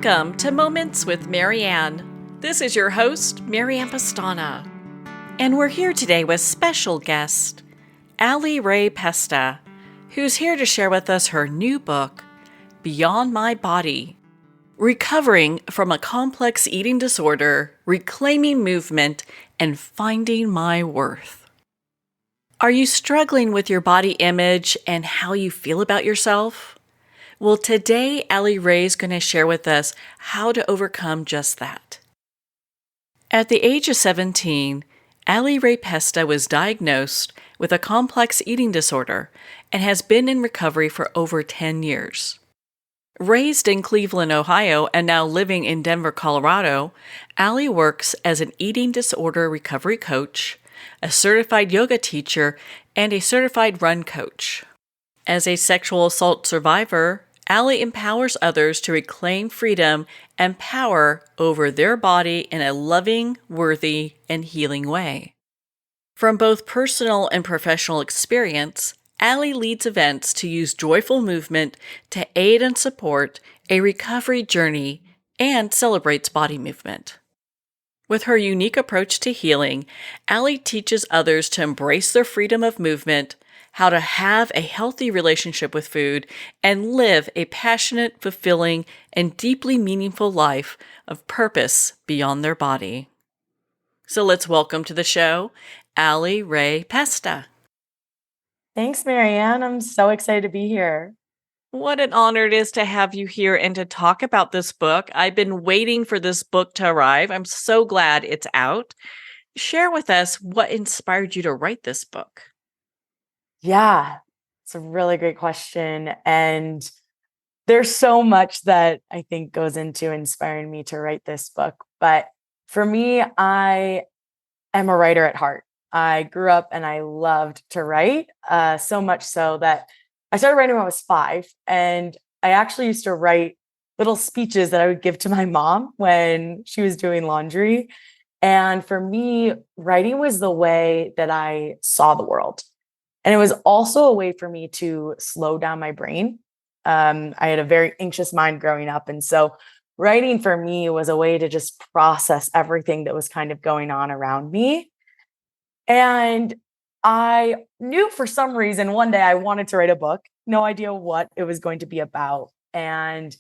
Welcome to Moments with Marianne. This is your host, Marianne Pesta. And we're here today with special guest, Ally Rae Pesta, who's here to share with us her new book, Beyond My Body, Recovering from a Complex Eating Disorder, Reclaiming Movement, and Finding My Worth. Are you struggling with your body image and how you feel about yourself? Well, today, Ally Rae is going to share with us how to overcome just that. At the age of 17, Ally Rae Pesta was diagnosed with a complex eating disorder and has been in recovery for over 10 years. Raised in Cleveland, Ohio, and now living in Denver, Colorado, Ally works as an eating disorder recovery coach, a certified yoga teacher, and a certified run coach. As a sexual assault survivor, Ally empowers others to reclaim freedom and power over their body in a loving, worthy, and healing way. From both personal and professional experience, Ally leads events to use joyful movement to aid and support a recovery journey and celebrates body movement. With her unique approach to healing, Ally teaches others to embrace their freedom of movement, how to have a healthy relationship with food, and live a passionate, fulfilling, and deeply meaningful life of purpose beyond their body. So let's welcome to the show, Ally Rae Pesta. Thanks, Marianne. I'm so excited to be here. What an honor it is to have you here and to talk about this book. I've been waiting for this book to arrive. I'm so glad it's out. Share with us what inspired you to write this book. Yeah, it's a really great question. And there's so much that I think goes into inspiring me to write this book. But for me, I am a writer at heart. I grew up and I loved to write, so much so that I started writing when I was 5. And I actually used to write little speeches that I would give to my mom when she was doing laundry. And for me, writing was the way that I saw the world. And it was also a way for me to slow down my brain. I had a very anxious mind growing up. And so writing for me was a way to just process everything that was kind of going on around me. And I knew for some reason one day I wanted to write a book, no idea what it was going to be about. And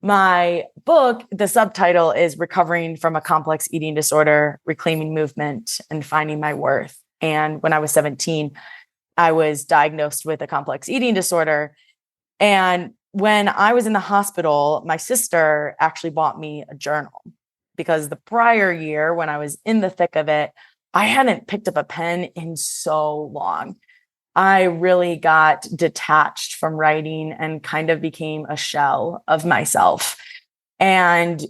my book, the subtitle is Recovering from a Complex Eating Disorder, Reclaiming Movement, and Finding My Worth. And when I was 17, I was diagnosed with a complex eating disorder. And when I was in the hospital, my sister actually bought me a journal because the prior year, when I was in the thick of it, I hadn't picked up a pen in so long. I really got detached from writing and kind of became a shell of myself. And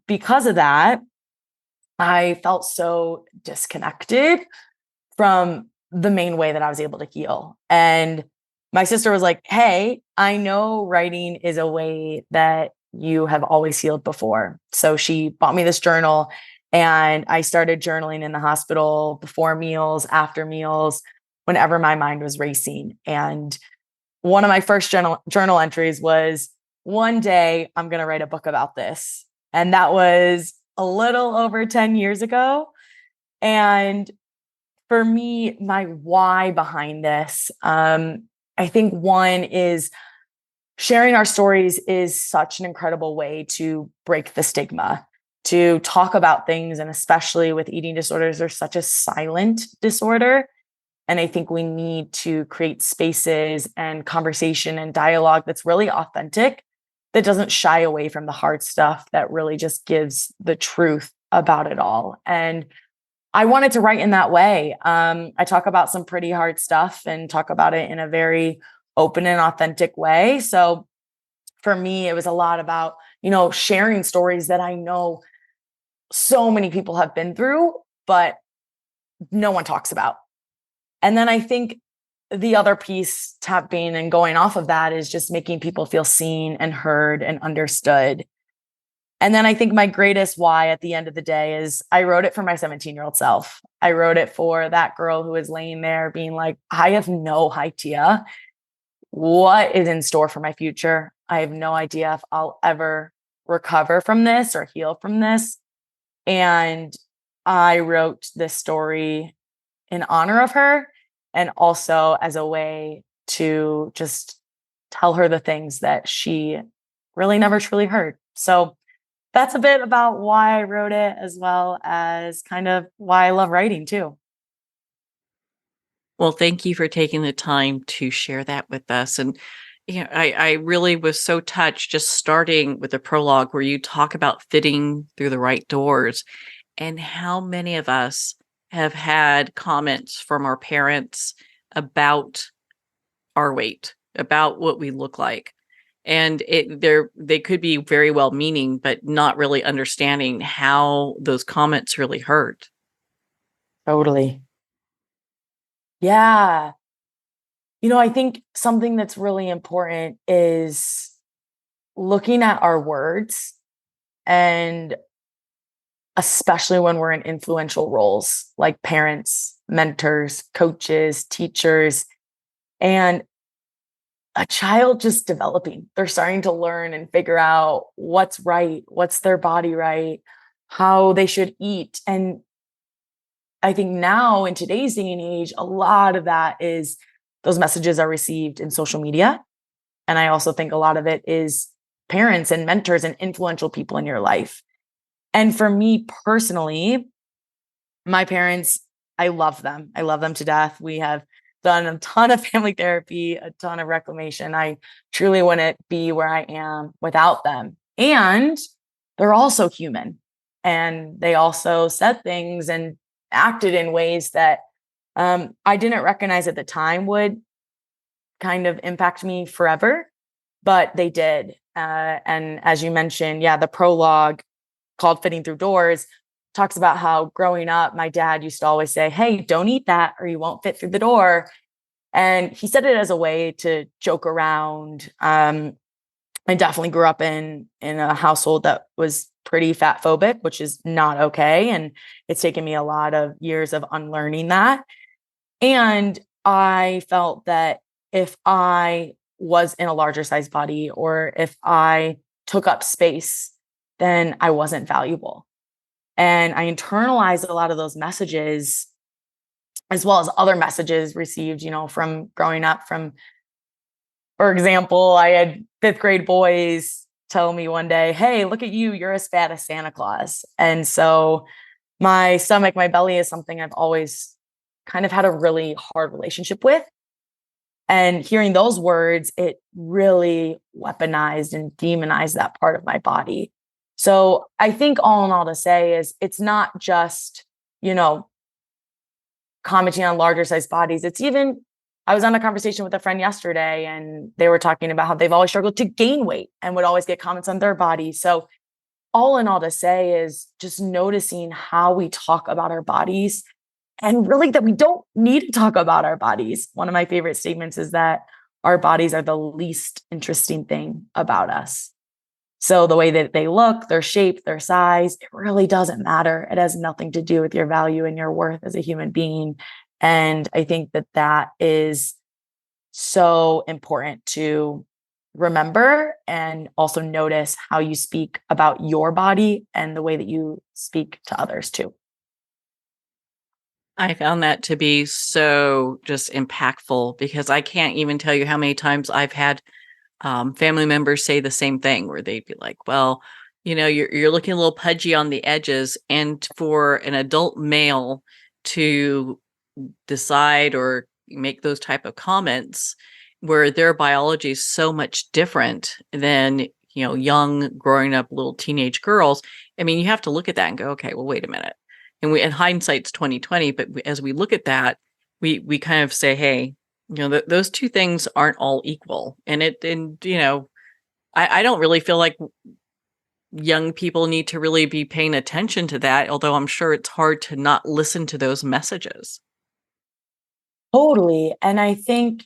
because of that, I felt so disconnected from the main way that I was able to heal. And my sister was like, hey, I know writing is a way that you have always healed before. So she bought me this journal and I started journaling in the hospital before meals, after meals, whenever my mind was racing. And one of my first journal entries was, one day I'm going to write a book about this. And that was a little over 10 years ago. And for me, my why behind this, I think one is sharing our stories is such an incredible way to break the stigma, to talk about things. And especially with eating disorders, there's such a silent disorder. And I think we need to create spaces and conversation and dialogue that's really authentic, that doesn't shy away from the hard stuff, that really just gives the truth about it all. And I wanted to write in that way. I talk about some pretty hard stuff and talk about it in a very open and authentic way. So for me, it was a lot about, sharing stories that I know so many people have been through, but no one talks about. And then I think the other piece, tapping and going off of that, is just making people feel seen and heard and understood. And then I think my greatest why at the end of the day is I wrote it for my 17-year-old self. I wrote it for that girl who was laying there being like, I have no idea what is in store for my future. I have no idea if I'll ever recover from this or heal from this. And I wrote this story in honor of her and also as a way to just tell her the things that she really never truly heard. So that's a bit about why I wrote it, as well as kind of why I love writing too. Well, thank you for taking the time to share that with us. And I really was so touched just starting with the prologue where you talk about fitting through the right doors and how many of us have had comments from our parents about our weight, about what we look like. And they could be very well meaning, but not really understanding how those comments really hurt. Totally. Yeah. I think something that's really important is looking at our words, and especially when we're in influential roles like parents, mentors, coaches, teachers, and a child just developing. They're starting to learn and figure out what's right, what's their body right, how they should eat. And I think now in today's day and age, a lot of that is those messages are received in social media. And I also think a lot of it is parents and mentors and influential people in your life. And for me personally, my parents, I love them. I love them to death. We have done a ton of family therapy, a ton of reclamation. I truly wouldn't be where I am without them. And they're also human. And they also said things and acted in ways that I didn't recognize at the time would kind of impact me forever, but they did. And as you mentioned, yeah, the prologue called Fitting Through Doors talks about how growing up, my dad used to always say, "Hey, don't eat that or you won't fit through the door." And he said it as a way to joke around. I definitely grew up in a household that was pretty fat phobic, which is not okay. And it's taken me a lot of years of unlearning that. And I felt that if I was in a larger size body or if I took up space, then I wasn't valuable. And I internalized a lot of those messages as well as other messages received, from growing up from, for example, I had fifth grade boys tell me one day, "Hey, look at you. You're as fat as Santa Claus." And so my stomach, my belly is something I've always kind of had a really hard relationship with. And hearing those words, it really weaponized and demonized that part of my body. So I think all in all to say is it's not just, you know, commenting on larger size bodies. It's even, I was on a conversation with a friend yesterday and they were talking about how they've always struggled to gain weight and would always get comments on their body. So all in all to say is just noticing how we talk about our bodies, and really that we don't need to talk about our bodies. One of my favorite statements is that our bodies are the least interesting thing about us. So the way that they look, their shape, their size, it really doesn't matter. It has nothing to do with your value and your worth as a human being. And I think that that is so important to remember, and also notice how you speak about your body and the way that you speak to others too. I found that to be so just impactful because I can't even tell you how many times I've had family members say the same thing where they'd be like, "Well, you're looking a little pudgy on the edges," and for an adult male to decide or make those type of comments where their biology is so much different than young growing up little teenage girls. I mean, you have to look at that and go, okay, well, wait a minute. And hindsight's 2020, but as we look at that, we kind of say, hey, those two things aren't all equal. I don't really feel like young people need to really be paying attention to that, although I'm sure it's hard to not listen to those messages. Totally. And I think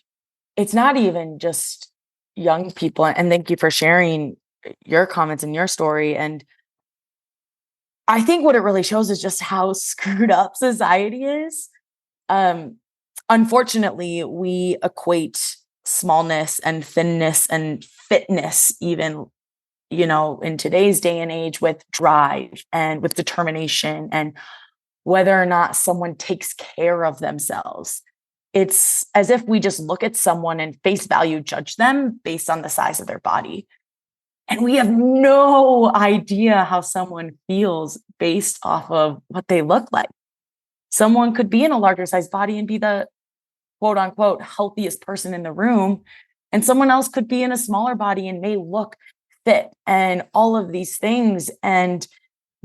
it's not even just young people. And thank you for sharing your comments and your story. And I think what it really shows is just how screwed up society is. Um, Unfortunately, we equate smallness and thinness and fitness even in today's day and age with drive and with determination and whether or not someone takes care of themselves. It's as if we just look at someone and face value judge them based on the size of their body. And we have no idea how someone feels based off of what they look like. Someone could be in a larger size body and be the quote unquote healthiest person in the room. And someone else could be in a smaller body and may look fit and all of these things and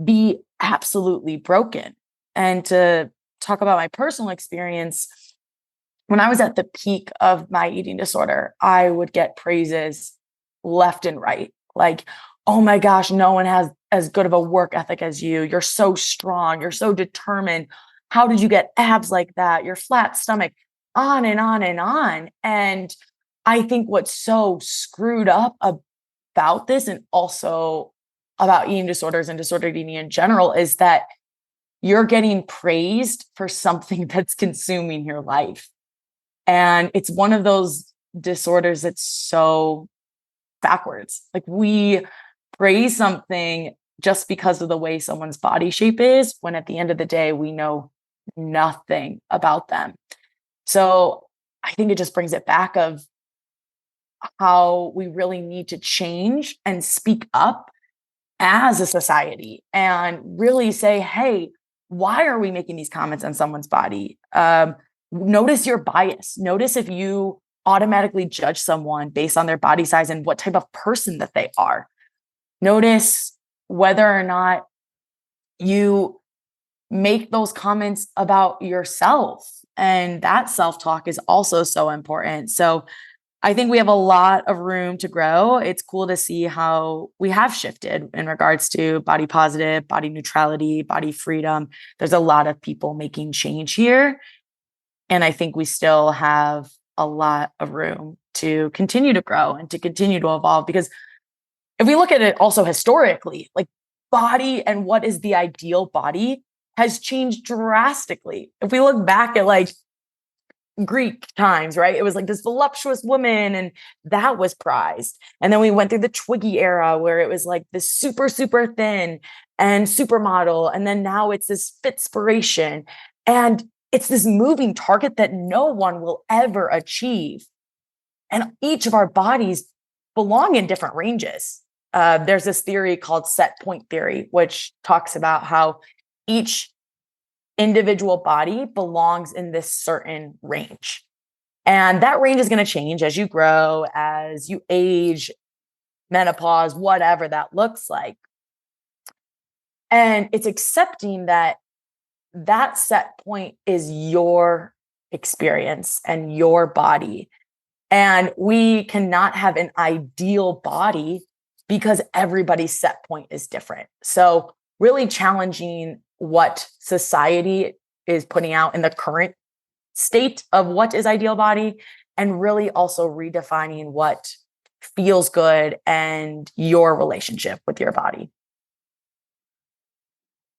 be absolutely broken. And to talk about my personal experience, when I was at the peak of my eating disorder, I would get praises left and right. Like, oh my gosh, no one has as good of a work ethic as you. You're so strong. You're so determined. How did you get abs like that? Your flat stomach, on and on and on. And I think what's so screwed up about this and also about eating disorders and disordered eating in general is that you're getting praised for something that's consuming your life. And it's one of those disorders that's so backwards. Like we praise something just because of the way someone's body shape is, when at the end of the day, we know nothing about them. So I think it just brings it back of how we really need to change and speak up as a society and really say, hey, why are we making these comments on someone's body? Notice your bias. Notice if you automatically judge someone based on their body size and what type of person that they are. Notice whether or not you make those comments about yourself. And that self-talk is also so important. So I think we have a lot of room to grow. It's cool to see how we have shifted in regards to body positive, body neutrality, body freedom. There's a lot of people making change here. And I think we still have a lot of room to continue to grow and to continue to evolve. Because if we look at it also historically, like body and what is the ideal body has changed drastically. If we look back at like Greek times, right? It was like this voluptuous woman and that was prized. And then we went through the Twiggy era where it was like this super, super thin and supermodel. And then now it's this fitspiration. And it's this moving target that no one will ever achieve. And each of our bodies belong in different ranges. There's this theory called set point theory, which talks about how each individual body belongs in this certain range. And that range is going to change as you grow, as you age, menopause, whatever that looks like. And it's accepting that that set point is your experience and your body. And we cannot have an ideal body because everybody's set point is different. So really challenging what society is putting out in the current state of what is ideal body, and really also redefining what feels good and your relationship with your body.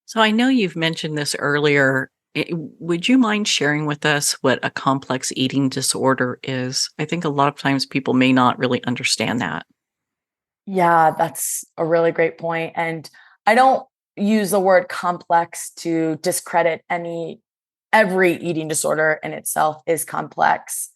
So I know you've mentioned this earlier. Would you mind sharing with us what a complex eating disorder is? I think a lot of times people may not really understand that. Yeah, that's a really great point. And I don't use the word complex to discredit every eating disorder in itself is complex.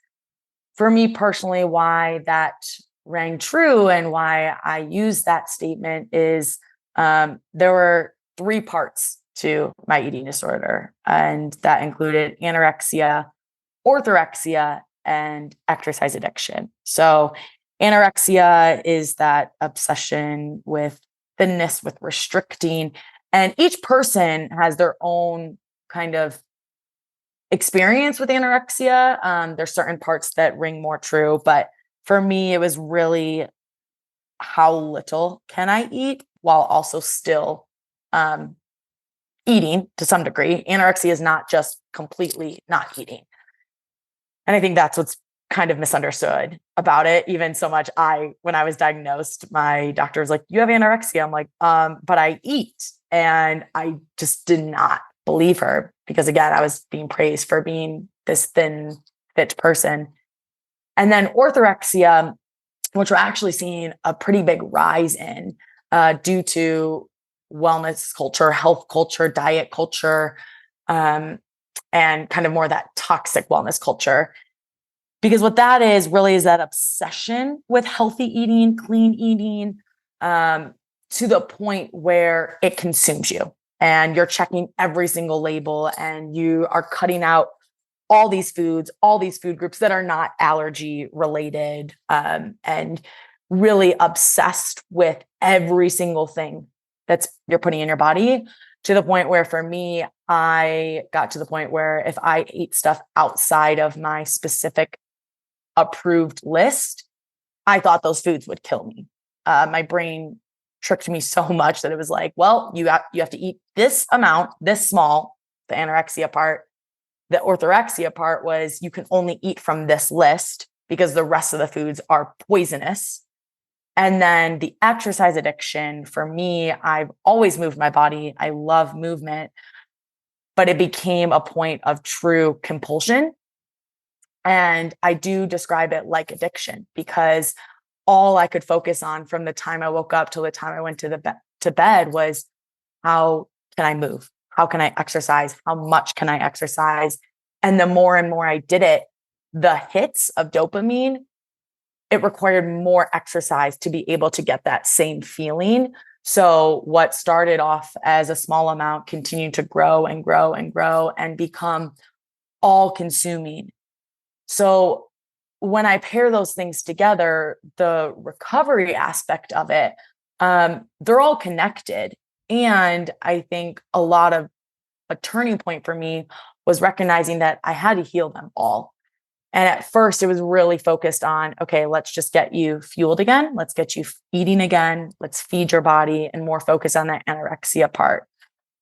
For me personally, why that rang true and why I use that statement is there were 3 parts to my eating disorder, and that included anorexia, orthorexia, and exercise addiction. So anorexia is that obsession with thinness, with restricting, and each person has their own kind of experience with anorexia. There's certain parts that ring more true, but for me, it was really how little can I eat while also still eating to some degree. Anorexia is not just completely not eating. And I think that's what's kind of misunderstood about it. Even so much when I was diagnosed, my doctor was like, you have anorexia. I'm like, but I eat. And I just did not believe her because again, I was being praised for being this thin, fit person. And then orthorexia which we're actually seeing a pretty big rise in due to wellness culture, health culture, diet culture, and kind of more that toxic wellness culture. Because what that is really is that obsession with healthy eating, clean eating, to the point where it consumes you and you're checking every single label and you are cutting out all these foods, all these food groups that are not allergy related, and really obsessed with every single thing that's you're putting in your body, to the point where for me, I got to the point where if I ate stuff outside of my specific approved list, I thought those foods would kill me. My brain tricked me so much that it was like, well, you have to eat this amount, this small, the anorexia part. The orthorexia part was you can only eat from this list because the rest of the foods are poisonous. And then the exercise addiction, for me, I've always moved my body. I love movement, but it became a point of true compulsion. And I do describe it like addiction because all I could focus on from the time I woke up till the time I went to bed was, how can I move? How can I exercise? How much can I exercise? And the more and more I did it, the hits of dopamine, it required more exercise to be able to get that same feeling. So what started off as a small amount continued to grow and grow and grow and become all consuming. So when I pair those things together, the recovery aspect of it, they're all connected. And I think a turning point for me was recognizing that I had to heal them all. And at first it was really focused on, okay, let's just get you fueled again. Let's get you eating again. Let's feed your body, and more focus on that anorexia part.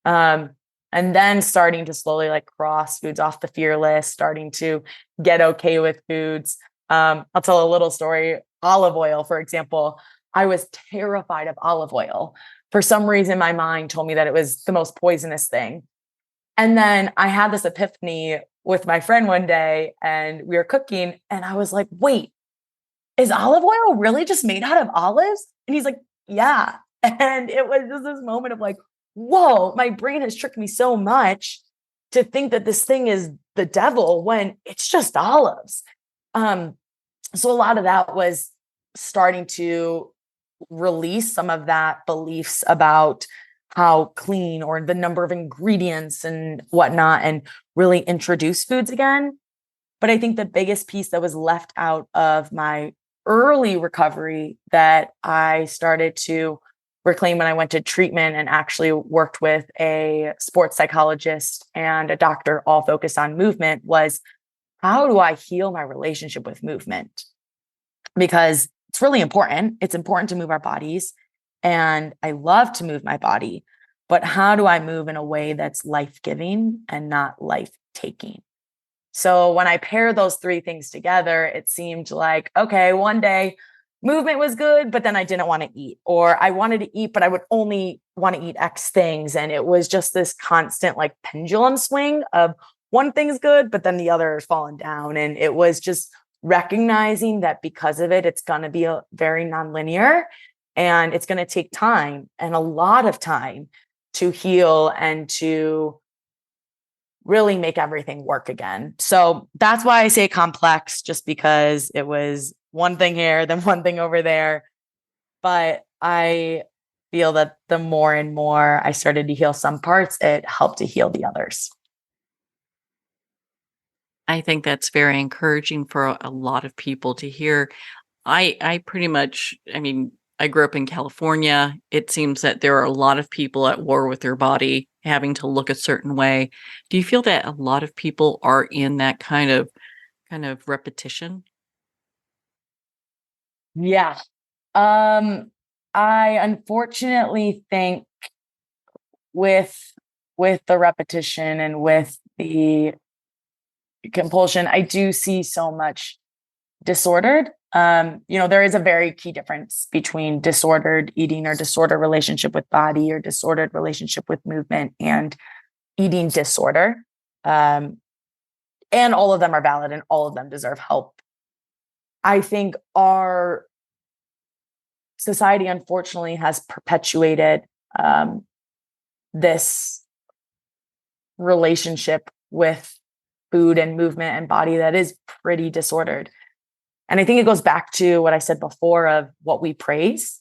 And then starting to slowly like cross foods off the fear list, starting to get okay with foods. I'll tell a little story. Olive oil, for example. I was terrified of olive oil. For some reason, my mind told me that it was the most poisonous thing. And then I had this epiphany with my friend one day, and we were cooking, and I was like, wait, is olive oil really just made out of olives? And he's like, yeah. And it was just this moment of like, whoa, my brain has tricked me so much to think that this thing is the devil when it's just olives. So a lot of that was starting to release some of that beliefs about how clean or the number of ingredients and whatnot, and really introduce foods again. But I think the biggest piece that was left out of my early recovery that I started to reclaim when I went to treatment and actually worked with a sports psychologist and a doctor, all focused on movement, was, how do I heal my relationship with movement? Because it's really important. It's important to move our bodies. And I love to move my body. But how do I move in a way that's life-giving and not life-taking? So when I pair those three things together, it seemed like, okay, one day movement was good, but then I didn't want to eat, or I wanted to eat, but I would only want to eat X things. And it was just this constant like pendulum swing of one thing's good, but then the other is falling down. And it was just recognizing that because of it, it's going to be a very nonlinear, and it's going to take time, and a lot of time, to heal and to really make everything work again. So that's why I say complex, just because it was one thing here, then one thing over there. But I feel that the more and more I started to heal some parts, it helped to heal the others. I think that's very encouraging for a lot of people to hear. I pretty much, I mean, I grew up in California. It seems that there are a lot of people at war with their body, having to look a certain way. Do you feel that a lot of people are in that kind of repetition? Yeah. Um, I unfortunately think with the repetition and with the compulsion, I do see so much disordered. There is a very key difference between disordered eating or disordered relationship with body or disordered relationship with movement and eating disorder. And all of them are valid and all of them deserve help. I think our society, unfortunately, has perpetuated this relationship with food and movement and body that is pretty disordered. And I think it goes back to what I said before of what we praise.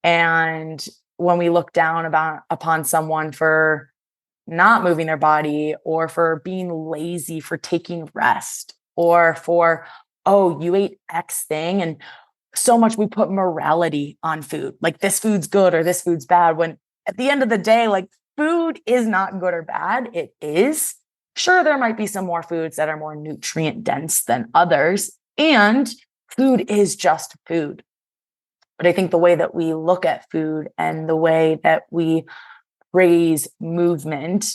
And when we look down upon someone for not moving their body, or for being lazy, for taking rest, or for, oh, you ate X thing. And so much we put morality on food, like this food's good or this food's bad, when at the end of the day, like, food is not good or bad. It is. Sure, there might be some more foods that are more nutrient dense than others, and food is just food. But I think the way that we look at food and the way that we praise movement,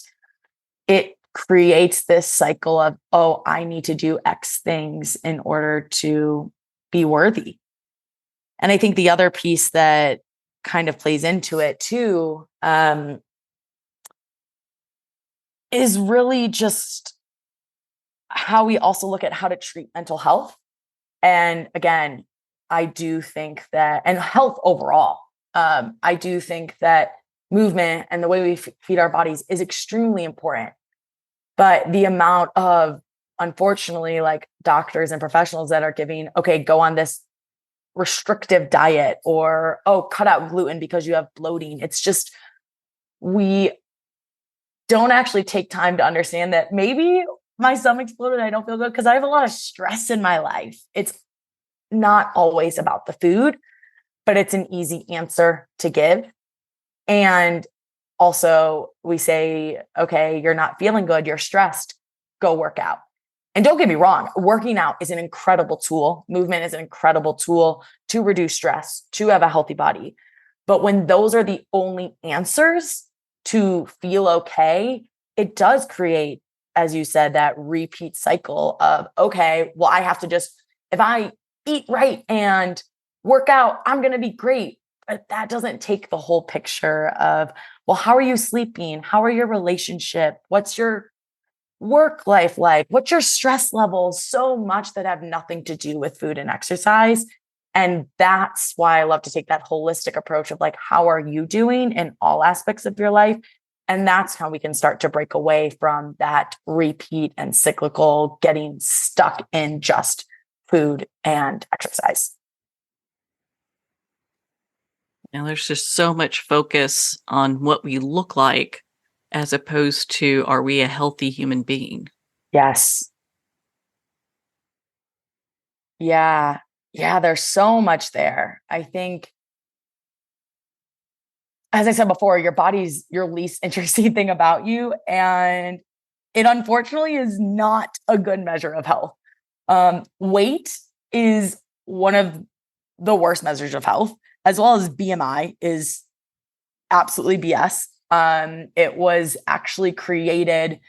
it creates this cycle of, oh, I need to do X things in order to be worthy. And I think the other piece that kind of plays into it too, is really just how we also look at how to treat mental health. And again, I do think that, and health overall, I do think that movement and the way we feed our bodies is extremely important. But the amount of, unfortunately, like doctors and professionals that are giving, okay, go on this restrictive diet, or, oh, cut out gluten because you have bloating. It's just, we don't actually take time to understand that maybe my stomach's bloated, I don't feel good because I have a lot of stress in my life. It's not always about the food, but it's an easy answer to give. And also we say, okay, you're not feeling good, you're stressed, go work out. And don't get me wrong, working out is an incredible tool. Movement is an incredible tool to reduce stress, to have a healthy body. But when those are the only answers to feel okay, it does create, as you said, that repeat cycle of, okay, well, I have to just, if I eat right and work out, I'm going to be great. But that doesn't take the whole picture of, well, how are you sleeping? How are your relationship? What's your work life like? What's your stress levels? So much that have nothing to do with food and exercise. And that's why I love to take that holistic approach of like, how are you doing in all aspects of your life? And that's how we can start to break away from that repeat and cyclical getting stuck in just food and exercise. Now, there's just so much focus on what we look like as opposed to, are we a healthy human being? Yes. Yeah. Yeah. There's so much there. I think, as I said before, your body's your least interesting thing about you. And it unfortunately is not a good measure of health. Weight is one of the worst measures of health, as well as BMI is absolutely BS. It was actually created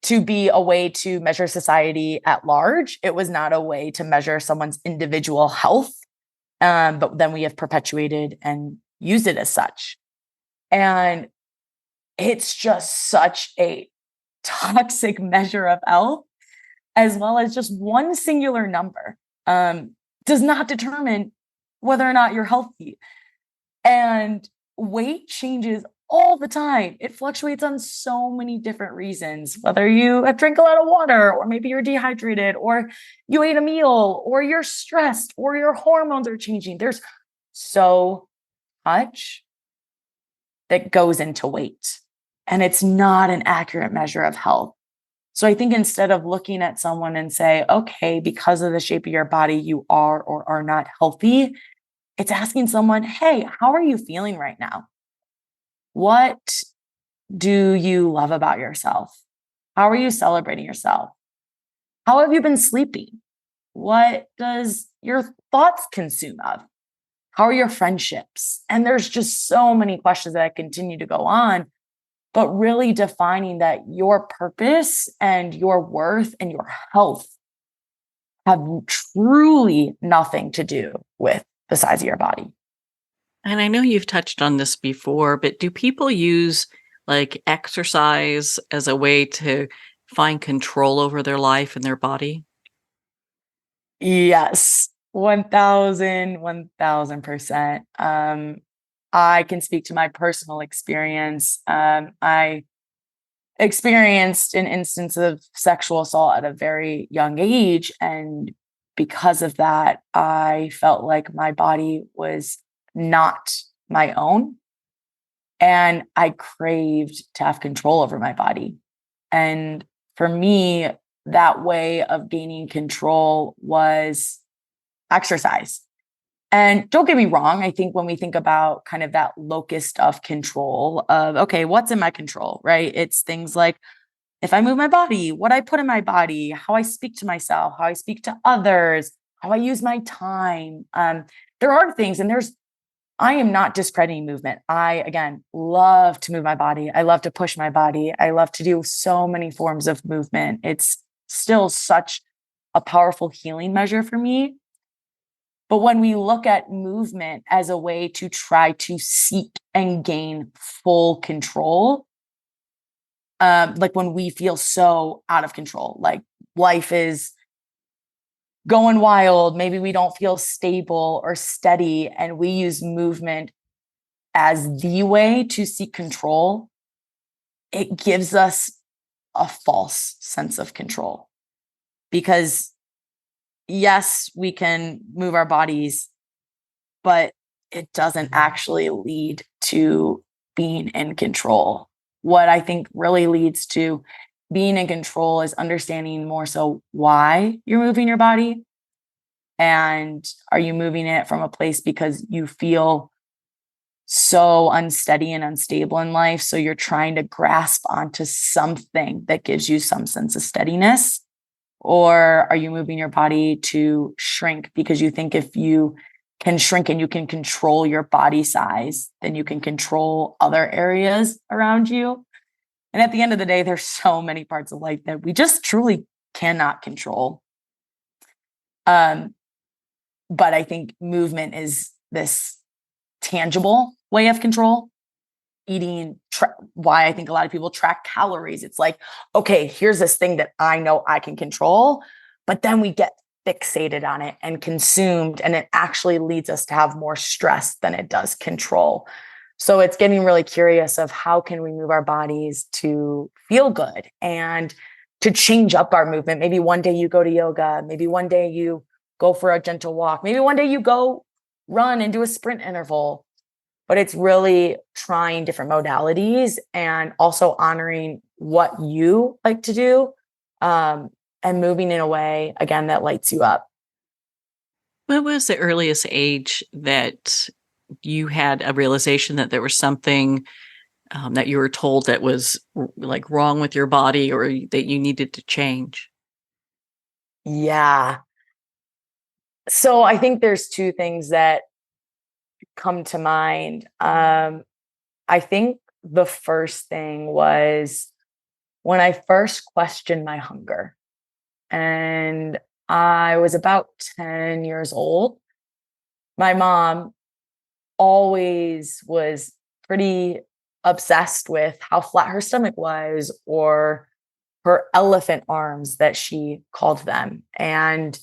to be a way to measure society at large. It was not a way to measure someone's individual health. But then we have perpetuated and used it as such. And it's just such a toxic measure of health, as well as just one singular number does not determine whether or not you're healthy. And weight changes all the time. It fluctuates on so many different reasons, whether you have drank a lot of water, or maybe you're dehydrated, or you ate a meal, or you're stressed, or your hormones are changing. There's so much that goes into weight, and it's not an accurate measure of health. So I think instead of looking at someone and say, okay, because of the shape of your body, you are or are not healthy, it's asking someone, hey, how are you feeling right now? What do you love about yourself? How are you celebrating yourself? How have you been sleeping? What does your thoughts consume of? How are your friendships? And there's just so many questions that continue to go on, but really defining that your purpose and your worth and your health have truly nothing to do with the size of your body. And I know you've touched on this before, but do people use like exercise as a way to find control over their life and their body? Yes. 1000%. I can speak to my personal experience. I experienced an instance of sexual assault at a very young age. And because of that, I felt like my body was not my own. And I craved to have control over my body. And for me, that way of gaining control was exercise. And don't get me wrong, I think when we think about kind of that locus of control of, okay, what's in my control, right? It's things like if I move my body, what I put in my body, how I speak to myself, how I speak to others, how I use my time. There are things, and I am not discrediting movement. I, again, love to move my body. I love to push my body. I love to do so many forms of movement. It's still such a powerful healing measure for me. But when we look at movement as a way to try to seek and gain full control, like when we feel so out of control, like life is going wild, maybe we don't feel stable or steady, and we use movement as the way to seek control, it gives us a false sense of control. Because yes, we can move our bodies, but it doesn't actually lead to being in control. What I think really leads to being in control is understanding more so why you're moving your body. And are you moving it from a place because you feel so unsteady and unstable in life? So you're trying to grasp onto something that gives you some sense of steadiness? Or are you moving your body to shrink because you think if you can shrink and you can control your body size, then you can control other areas around you? And at the end of the day, there's so many parts of life that we just truly cannot control. But I think movement is this tangible way of control. Eating, why I think a lot of people track calories. It's like, okay, here's this thing that I know I can control, but then we get fixated on it and consumed, and it actually leads us to have more stress than it does control. So it's getting really curious of how can we move our bodies to feel good and to change up our movement. Maybe one day you go to yoga, maybe one day you go for a gentle walk, maybe one day you go run and do a sprint interval. But it's really trying different modalities and also honoring what you like to do, and moving in a way, again, that lights you up. What was the earliest age that you had a realization that there was something that you were told that was like wrong with your body or that you needed to change? Yeah. So I think there's two things that come to mind. I think the first thing was when I first questioned my hunger. And I was about 10 years old. My mom always was pretty obsessed with how flat her stomach was, or her elephant arms that she called them. And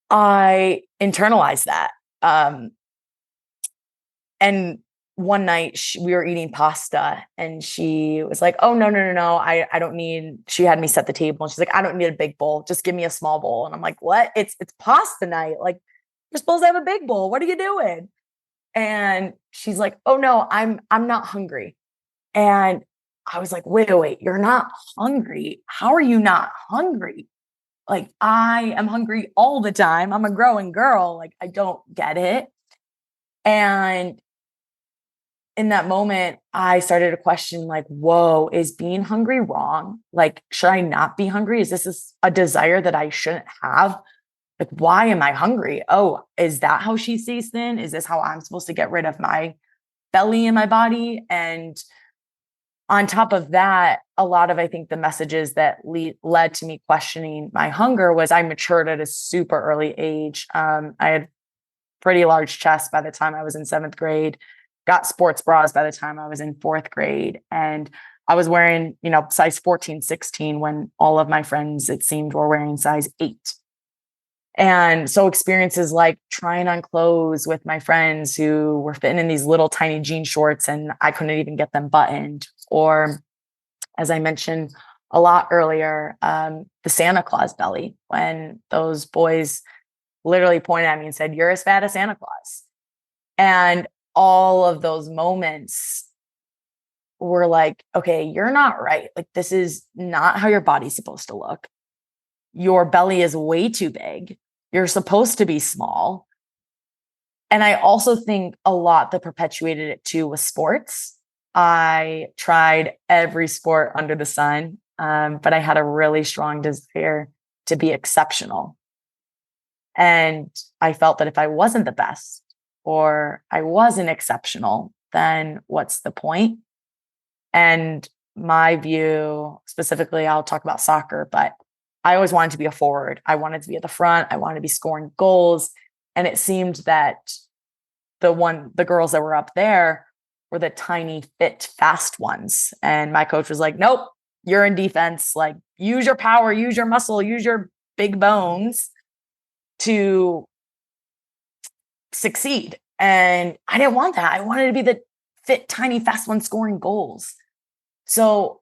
I internalized that. And one night we were eating pasta and she was like, oh, no. I don't need, she had me set the table and she's like, I don't need a big bowl. Just give me a small bowl. And I'm like, what? It's pasta night. Like, you're supposed to have a big bowl. What are you doing? And she's like, oh no, I'm not hungry. And I was like, wait, you're not hungry. How are you not hungry? Like, I am hungry all the time. I'm a growing girl. Like, I don't get it. And in that moment, I started to question, like, whoa, is being hungry wrong? Like, should I not be hungry? Is this a desire that I shouldn't have? Like, why am I hungry? Oh, is that how she sees thin? Is this how I'm supposed to get rid of my belly in my body? And on top of that, a lot of, I think, the messages that led to me questioning my hunger was I matured at a super early age. I had pretty large chest by the time I was in 7th grade, got sports bras by the time I was in 4th grade. And I was wearing, size 14, 16 when all of my friends, it seemed, were wearing size 8. And so experiences like trying on clothes with my friends who were fitting in these little tiny jean shorts and I couldn't even get them buttoned. Or, as I mentioned a lot earlier, the Santa Claus belly, when those boys literally pointed at me and said, "You're as fat as Santa Claus." And all of those moments were like, okay, you're not right. Like, this is not how your body's supposed to look. Your belly is way too big. You're supposed to be small. And I also think a lot that perpetuated it too was sports. I tried every sport under the sun, but I had a really strong desire to be exceptional. And I felt that if I wasn't the best or I wasn't exceptional, then what's the point? And my view, specifically, I'll talk about soccer, but I always wanted to be a forward. I wanted to be at the front. I wanted to be scoring goals. And it seemed that the girls that were up there were the tiny, fit, fast ones. And my coach was like, "Nope, you're in defense. Like, use your power, use your muscle, use your big bones to succeed." And I didn't want that. I wanted to be the fit, tiny, fast one scoring goals. So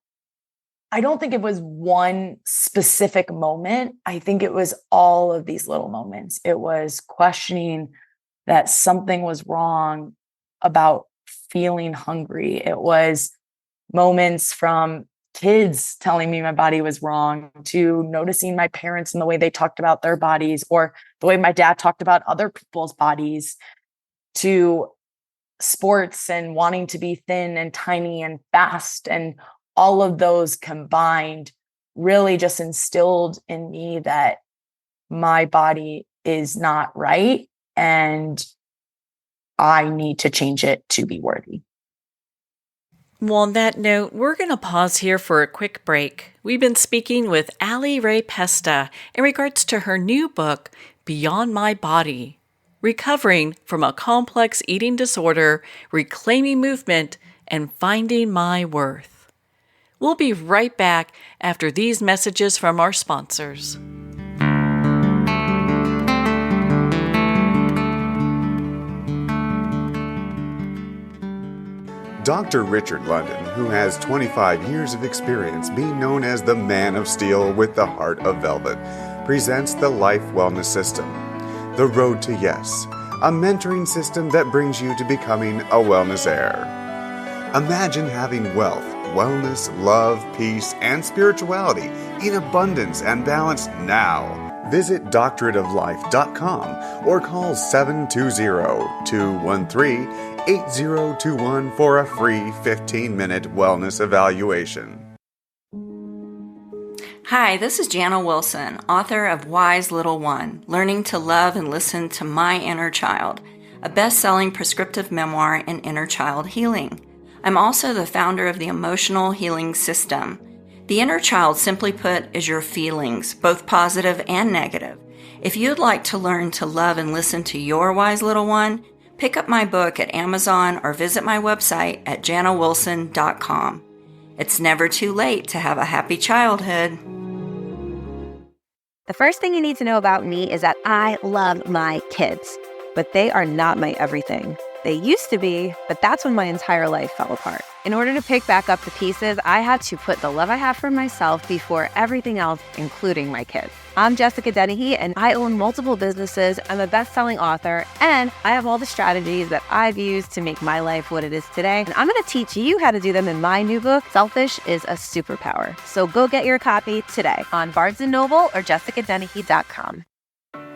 I don't think it was one specific moment. I think it was all of these little moments. It was questioning that something was wrong about feeling hungry. It was moments from kids telling me my body was wrong, to noticing my parents and the way they talked about their bodies, or the way my dad talked about other people's bodies, to sports and wanting to be thin and tiny and fast. And all of those combined really just instilled in me that my body is not right and I need to change it to be worthy. Well, on that note, we're going to pause here for a quick break. We've been speaking with Ally Rae Pesta in regards to her new book, Beyond My Body: Recovering from a Complex Eating Disorder, Reclaiming Movement, and Finding My Worth. We'll be right back after these messages from our sponsors. Dr. Richard London, who has 25 years of experience being known as the Man of Steel with the Heart of Velvet, presents the Life Wellness System, The Road to Yes, a mentoring system that brings you to becoming a wellness heir. Imagine having wealth, wellness, love, peace, and spirituality in abundance and balance now. Visit doctorateoflife.com or call 720-213-8021 for a free 15-minute wellness evaluation. Hi, this is Jana Wilson, author of Wise Little One, Learning to Love and Listen to My Inner Child, a best-selling prescriptive memoir in inner child healing. I'm also the founder of the Emotional Healing System. The inner child, simply put, is your feelings, both positive and negative. If you'd like to learn to love and listen to your wise little one, pick up my book at Amazon or visit my website at janawilson.com. It's never too late to have a happy childhood. The first thing you need to know about me is that I love my kids, but they are not my everything. They used to be, but that's when my entire life fell apart. In order to pick back up the pieces, I had to put the love I have for myself before everything else, including my kids. I'm Jessica Dennehy, and I own multiple businesses. I'm a best-selling author, and I have all the strategies that I've used to make my life what it is today. And I'm going to teach you how to do them in my new book, Selfish is a Superpower. So go get your copy today on Barnes & Noble or jessicadennehy.com.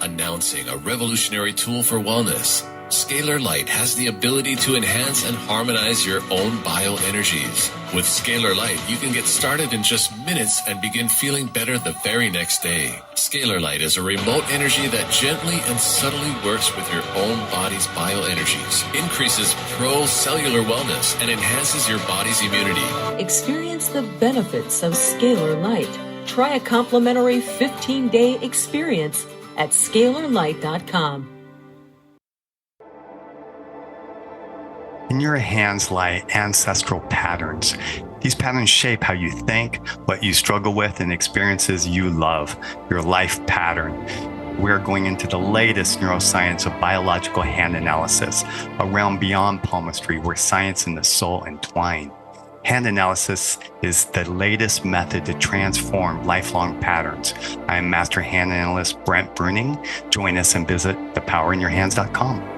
Announcing a revolutionary tool for wellness. Scalar Light has the ability to enhance and harmonize your own bioenergies. With Scalar Light, you can get started in just minutes and begin feeling better the very next day. Scalar Light is a remote energy that gently and subtly works with your own body's bioenergies, increases pro-cellular wellness, and enhances your body's immunity. Experience the benefits of Scalar Light. Try a complimentary 15-day experience at scalarlight.com. In your hands lie ancestral patterns. These patterns shape how you think, what you struggle with, and experiences you love, your life pattern. we're going into the latest neuroscience of biological hand analysis, a realm beyond palmistry where science and the soul entwine. Hand analysis is the latest method to transform lifelong patterns. I am Master Hand Analyst Brent Bruning. Join us and visit thepowerinyourhands.com.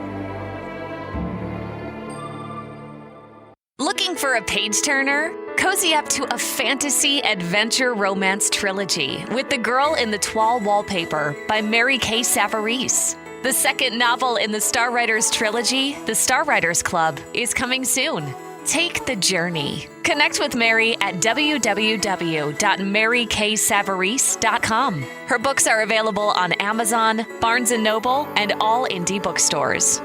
Looking for a page turner? Cozy up to a fantasy adventure romance trilogy with The Girl in the Toile Wallpaper by Mary Kay Savarese. The second novel in the Star Writers trilogy, The Star Writers Club, is coming soon. Take the journey. Connect with Mary at www.maryksavarese.com. Her books are available on Amazon, Barnes & Noble, and all indie bookstores.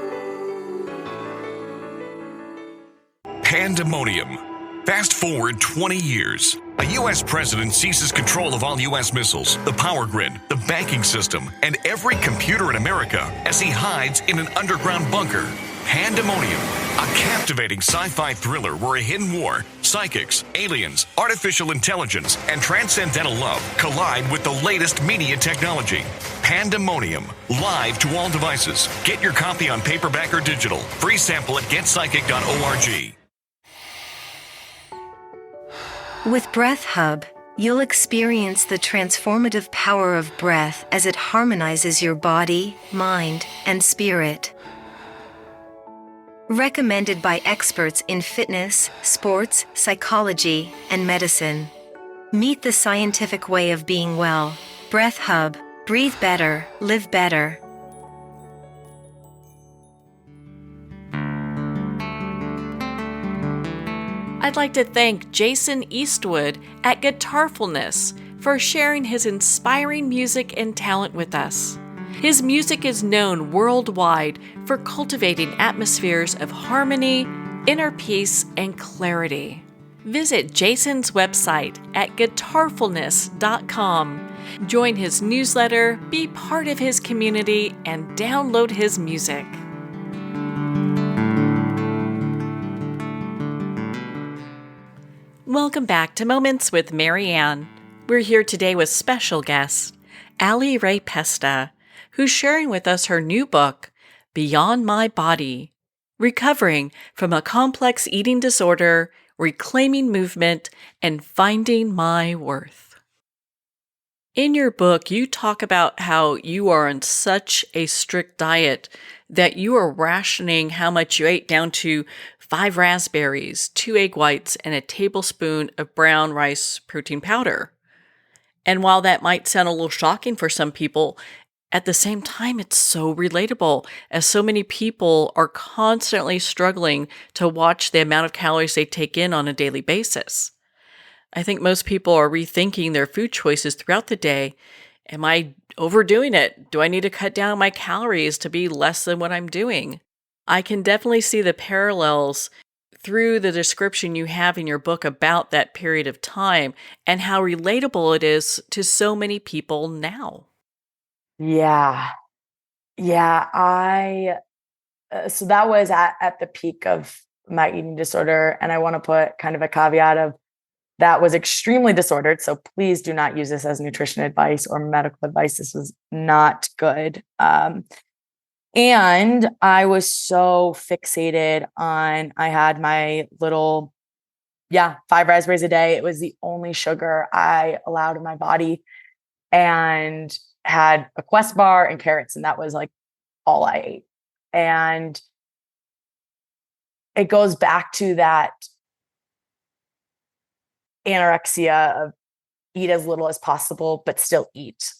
Pandemonium. Fast forward 20 years. A U.S. president seizes control of all U.S. missiles, the power grid, the banking system, and every computer in America as he hides in an underground bunker. Pandemonium, a captivating sci-fi thriller where a hidden war, psychics, aliens, artificial intelligence, and transcendental love collide with the latest media technology. Pandemonium, live to all devices. Get your copy on paperback or digital. Free sample at getpsychic.org. With Breath Hub, you'll experience the transformative power of breath as it harmonizes your body, mind, and spirit. Recommended by experts in fitness, sports, psychology, and medicine. Meet the scientific way of being well. Breath Hub. Breathe better, live better. I'd like to thank Jason Eastwood at Guitarfulness for sharing his inspiring music and talent with us. His music is known worldwide for cultivating atmospheres of harmony, inner peace, and clarity. Visit Jason's website at guitarfulness.com. Join his newsletter, be part of his community, and download his music. Welcome back to Moments with Marianne. We're here today with special guest, Ally Rae Pesta, who's sharing with us her new book, Beyond My Body, Recovering from a Complex Eating Disorder, Reclaiming Movement, and Finding My Worth. In your book, you talk about how you are on such a strict diet that you are rationing how much you ate down to 5 raspberries, 2 egg whites, and a tablespoon of brown rice protein powder. And while that might sound a little shocking for some people, at the same time, it's so relatable, as so many people are constantly struggling to watch the amount of calories they take in on a daily basis. I think most people are rethinking their food choices throughout the day. Am I overdoing it? Do I need to cut down my calories to be less than what I'm doing? I can definitely see the parallels through the description you have in your book about that period of time and how relatable it is to so many people now. Yeah. So that was at the peak of my eating disorder. And I want to put kind of a caveat of that was extremely disordered. So please do not use this as nutrition advice or medical advice. This was not good. And I was so fixated on, I had my little, 5 raspberries a day. It was the only sugar I allowed in my body, and had a Quest bar and carrots. And that was like all I ate. And it goes back to that anorexia of eat as little as possible, but still eat.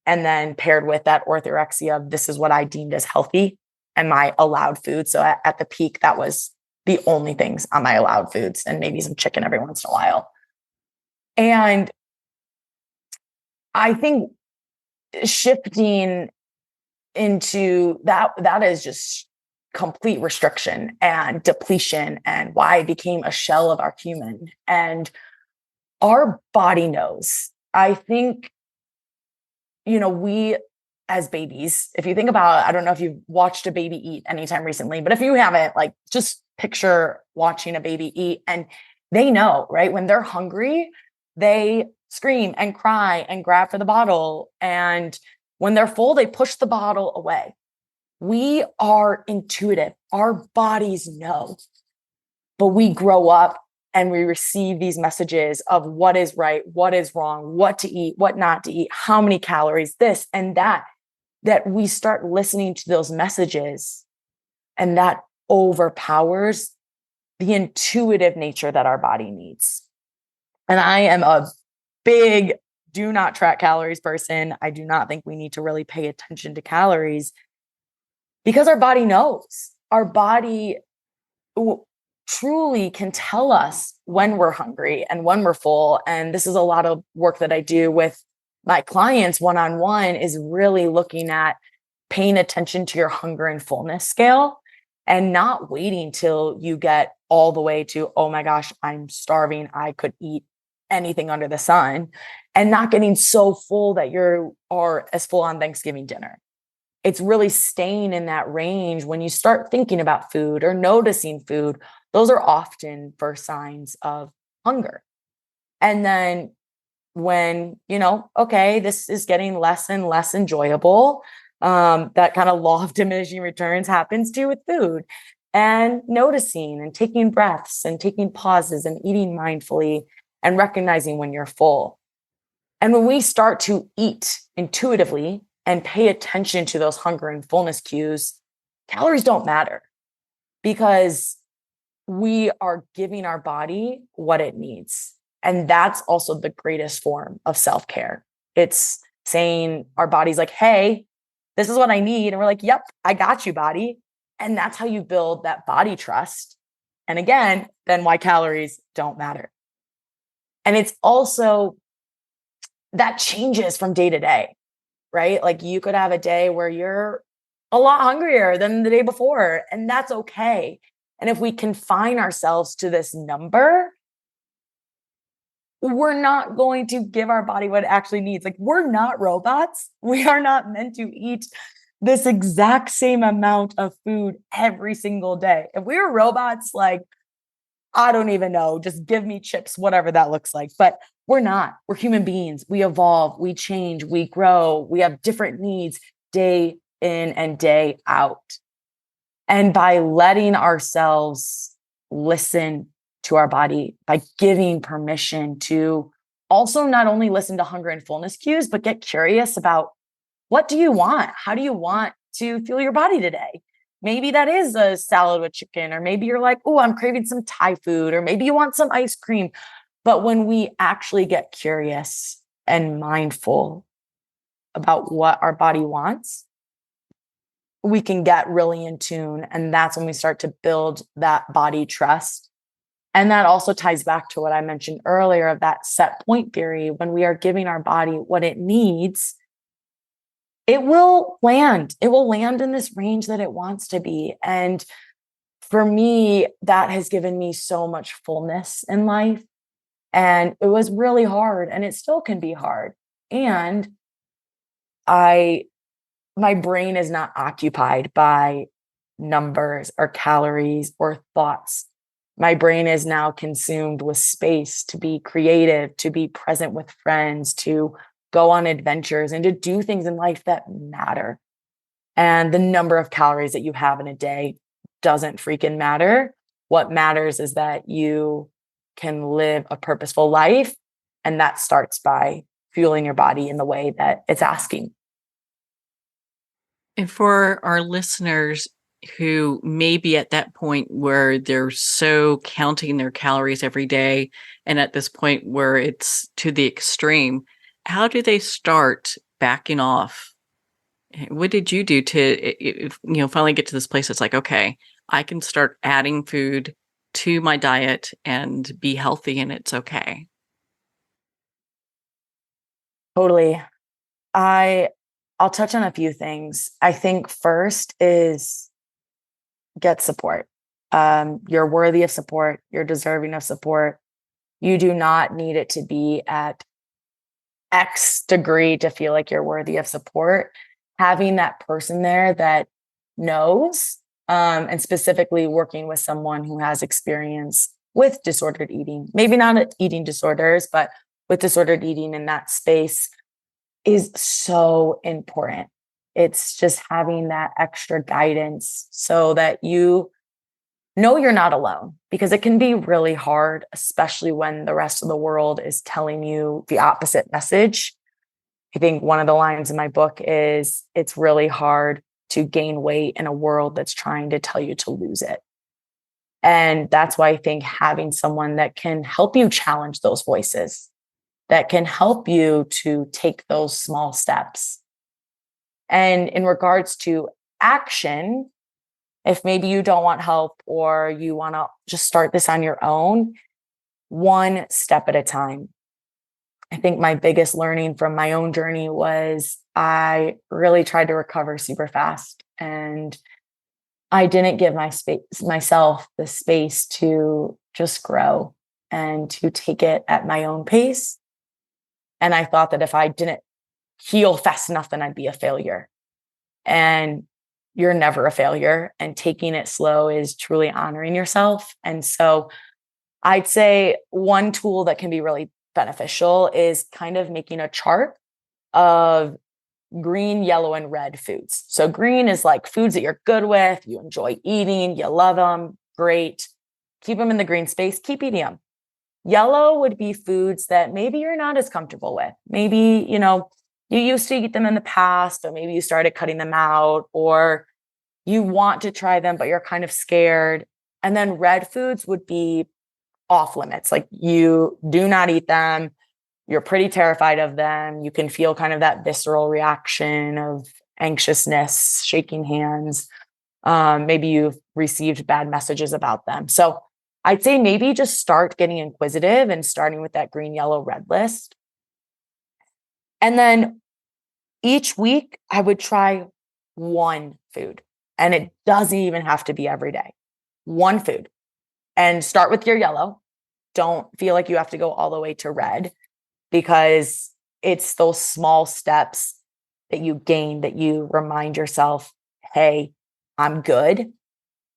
And then paired with that orthorexia of this is what I deemed as healthy and my allowed food. So at the peak, that was the only things on my allowed foods, and maybe some chicken every once in a while. And I think shifting into that is just complete restriction and depletion, and why I became a shell of our human. And our body knows. I think, we as babies, if you think about, I don't know if you've watched a baby eat anytime recently, but if you haven't, like, just picture watching a baby eat, and they know, right? When they're hungry, they scream and cry and grab for the bottle. And When they're full, they push the bottle away. We are intuitive. Our bodies know, but we grow up and we receive these messages of what is right, what is wrong, what to eat, what not to eat, how many calories, this and that we start listening to those messages, and that overpowers the intuitive nature that our body needs. And I am a big do not track calories person. I do not think we need to really pay attention to calories because our body knows. Our body truly can tell us when we're hungry and when we're full. And this is a lot of work that I do with my clients one-on-one, is really looking at paying attention to your hunger and fullness scale and not waiting till you get all the way to, oh my gosh, I'm starving, I could eat anything under the sun, and not getting so full that you are as full on Thanksgiving dinner. It's really staying in that range. When you start thinking about food or noticing food, those are often first signs of hunger. And then when, okay, this is getting less and less enjoyable, that kind of law of diminishing returns happens too with food, and noticing and taking breaths and taking pauses and eating mindfully and recognizing when you're full. And when we start to eat intuitively and pay attention to those hunger and fullness cues, calories don't matter, because we are giving our body what it needs. And that's also the greatest form of self-care. It's saying our body's like, hey, this is what I need. And we're like, yep, I got you, body. And that's how you build that body trust. And again, then why calories don't matter. And it's also that changes from day to day, right? Like you could have a day where you're a lot hungrier than the day before, and that's okay. And if we confine ourselves to this number, we're not going to give our body what it actually needs. Like, we're not robots. We are not meant to eat this exact same amount of food every single day. If we were robots, like, I don't even know, just give me chips, whatever that looks like. But we're not. We're human beings. We evolve, we change, we grow, we have different needs day in and day out. And by letting ourselves listen to our body, by giving permission to also not only listen to hunger and fullness cues, but get curious about, what do you want? How do you want to fuel your body today? Maybe that is a salad with chicken, or maybe you're like, oh, I'm craving some Thai food, or maybe you want some ice cream. But when we actually get curious and mindful about what our body wants, we can get really in tune. And that's when we start to build that body trust. And that also ties back to what I mentioned earlier of that set point theory. When we are giving our body what it needs, it will land. It will land in this range that it wants to be. And for me, that has given me so much fullness in life. And it was really hard, and it still can be hard. And my brain is not occupied by numbers or calories or thoughts. My brain is now consumed with space to be creative, to be present with friends, to go on adventures, and to do things in life that matter. And the number of calories that you have in a day doesn't freaking matter. What matters is that you can live a purposeful life. And that starts by fueling your body in the way that it's asking. And for our listeners who may be at that point where they're so counting their calories every day, and at this point where it's to the extreme, how do they start backing off? What did you do to, finally get to this place that's like, okay, I can start adding food to my diet and be healthy, and it's okay? Totally. I'll touch on a few things. I think first is get support. You're worthy of support. You're deserving of support. You do not need it to be at X degree to feel like you're worthy of support. Having that person there that knows, and specifically working with someone who has experience with disordered eating, maybe not eating disorders, but with disordered eating in that space, is so important. It's just having that extra guidance so that you know you're not alone, because it can be really hard, especially when the rest of the world is telling you the opposite message. I think one of the lines in my book is, it's really hard to gain weight in a world that's trying to tell you to lose it. And that's why I think having someone that can help you challenge those voices, that can help you to take those small steps. And in regards to action, if maybe you don't want help or you want to just start this on your own, one step at a time. I think my biggest learning from my own journey was I really tried to recover super fast, and I didn't give myself the space to just grow and to take it at my own pace. And I thought that if I didn't heal fast enough, then I'd be a failure. And you're never a failure. And taking it slow is truly honoring yourself. And so I'd say one tool that can be really beneficial is kind of making a chart of green, yellow, and red foods. So green is like foods that you're good with, you enjoy eating, you love them, great. Keep them in the green space, keep eating them. Yellow would be foods that maybe you're not as comfortable with. Maybe, you used to eat them in the past, but maybe you started cutting them out, or you want to try them, but you're kind of scared. And then red foods would be off limits. Like, you do not eat them. You're pretty terrified of them. You can feel kind of that visceral reaction of anxiousness, shaking hands. Maybe you've received bad messages about them. So I'd say maybe just start getting inquisitive and starting with that green, yellow, red list. And then each week I would try one food, and it doesn't even have to be every day. One food, and start with your yellow. Don't feel like you have to go all the way to red, because it's those small steps that you gain that you remind yourself, hey, I'm good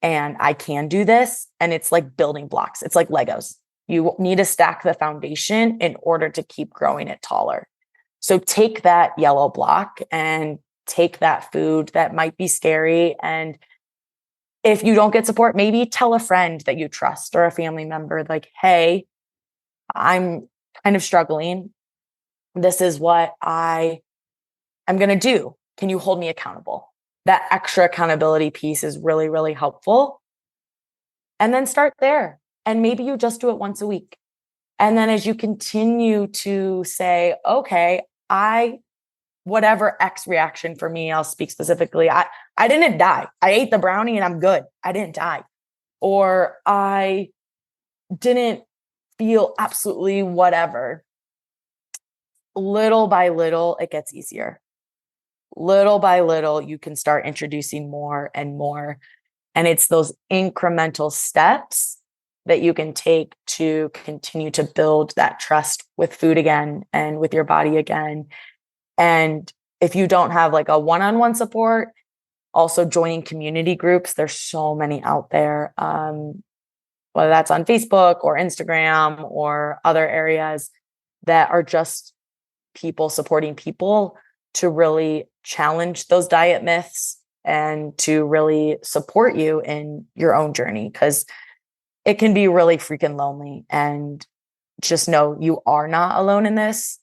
and I can do this. And it's like building blocks. It's like Legos. You need to stack the foundation in order to keep growing it taller. So take that yellow block and take that food that might be scary. And if you don't get support, maybe tell a friend that you trust or a family member, like, hey, I'm kind of struggling. This is what I'm going to do. Can you hold me accountable? That extra accountability piece is really, really helpful. And then start there. And maybe you just do it once a week. And then as you continue to say, okay, whatever X reaction for me, I'll speak specifically. I didn't die. I ate the brownie and I'm good. I didn't die. Or I didn't feel absolutely whatever. Little by little, it gets easier. Little by little, you can start introducing more and more. And it's those incremental steps that you can take to continue to build that trust with food again and with your body again. And if you don't have like a one-on-one support, also joining community groups. There's so many out there, whether that's on Facebook or Instagram or other areas that are just people supporting people to really challenge those diet myths and to really support you in your own journey, because it can be really freaking lonely. And just know you are not alone in this.